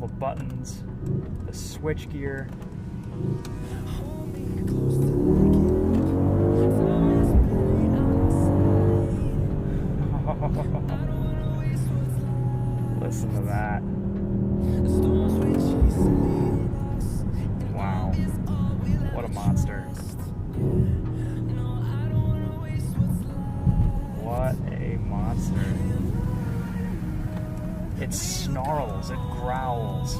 the buttons, the switch gear. Listen to that. Wow. What a monster. What a monster. It snarls, it growls.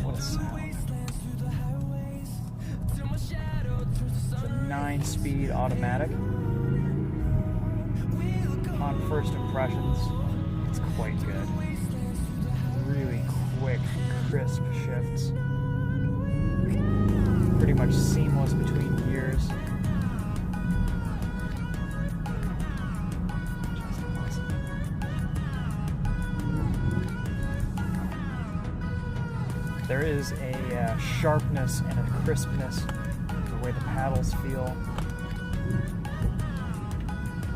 What a sound. It's a 9-speed automatic. On first impressions, it's quite good. Really quick, crisp shifts. Pretty much seamless between gears. There is a sharpness and a crispness to the way the paddles feel.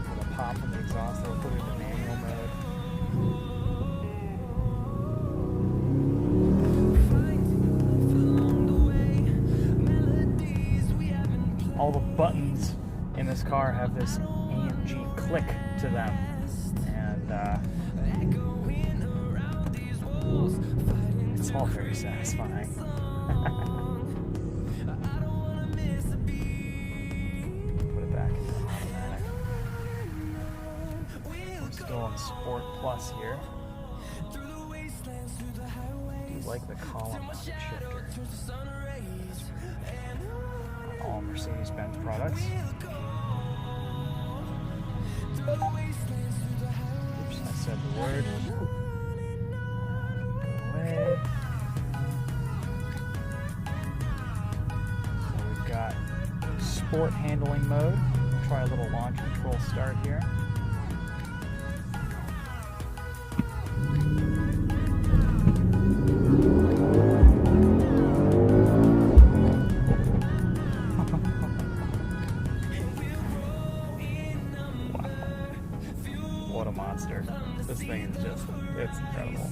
With a pop from the exhaust, they'll put it in manual mode. All the buttons in this car have this AMG click to them, and it's all very satisfying. Put it back into automatic. We're still on Sport Plus here. I do like the column mounted shifter. All Mercedes-Benz products. Oops, I said the word. Go away. So we've got sport handling mode. We'll try a little launch control start here. What a monster. This thing is just, it's incredible.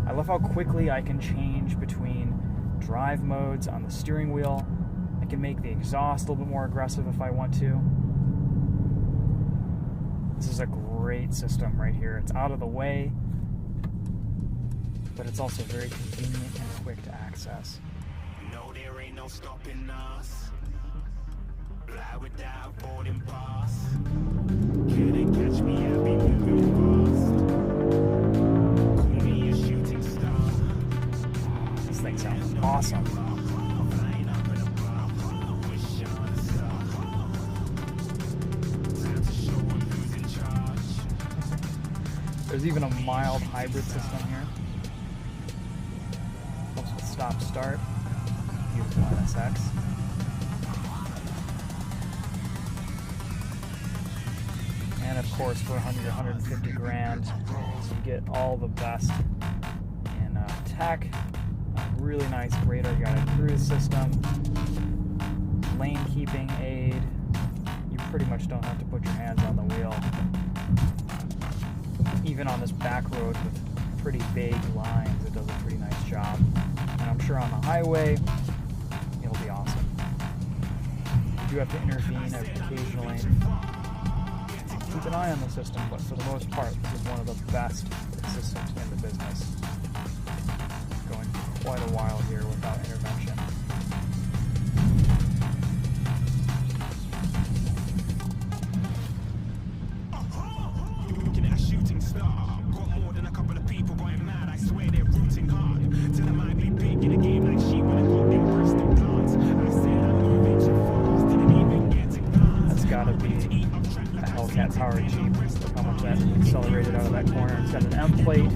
I love how quickly I can change between drive modes on the steering wheel. I can make the exhaust a little bit more aggressive if I want to. This is a great system right here. It's out of the way, but it's also very convenient and quick to access. No, there ain't no stopping us. Fly without boarding pass. Couldn't catch me, I'll be moving fast. Call me a shooting star. This thing sounds awesome. There's even a mild hybrid system here. Helps with stop-start. Beautiful NSX. And of course, for 100, 150 grand, you get all the best in tech. A really nice radar guided cruise system. Lane keeping aid. You pretty much don't have to put your hands on the wheel. Even on this back road with pretty vague lines, it does a pretty nice job. And I'm sure on the highway, it'll be awesome. You do have to intervene occasionally. Keep an eye on the system, but for the most part, this is one of the best systems in the business. Going for quite a while here without intervention. Looking at a shooting star. Got more than a couple of people going mad. I swear they're rooting hard. Till I might be big in a game like she wanna got them breast implants. I said I'm moving too fast, didn't even get to glance. Hellcat powered Jeep to come with that accelerated out of that corner. It's got an M plate.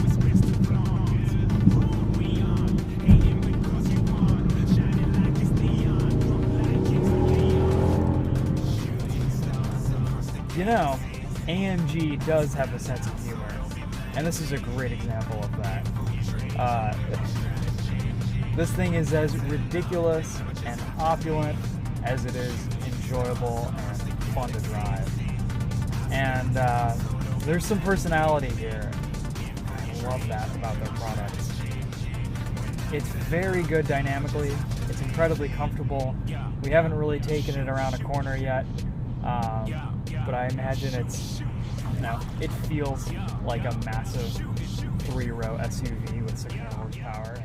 You know, AMG does have a sense of humor, and this is a great example of that. This thing is as ridiculous and opulent as it is enjoyable and fun to drive. And there's some personality here. I love that about their products. It's very good dynamically. It's incredibly comfortable. We haven't really taken it around a corner yet, but I imagine it's, it feels like a massive 3-row SUV with 600 horsepower.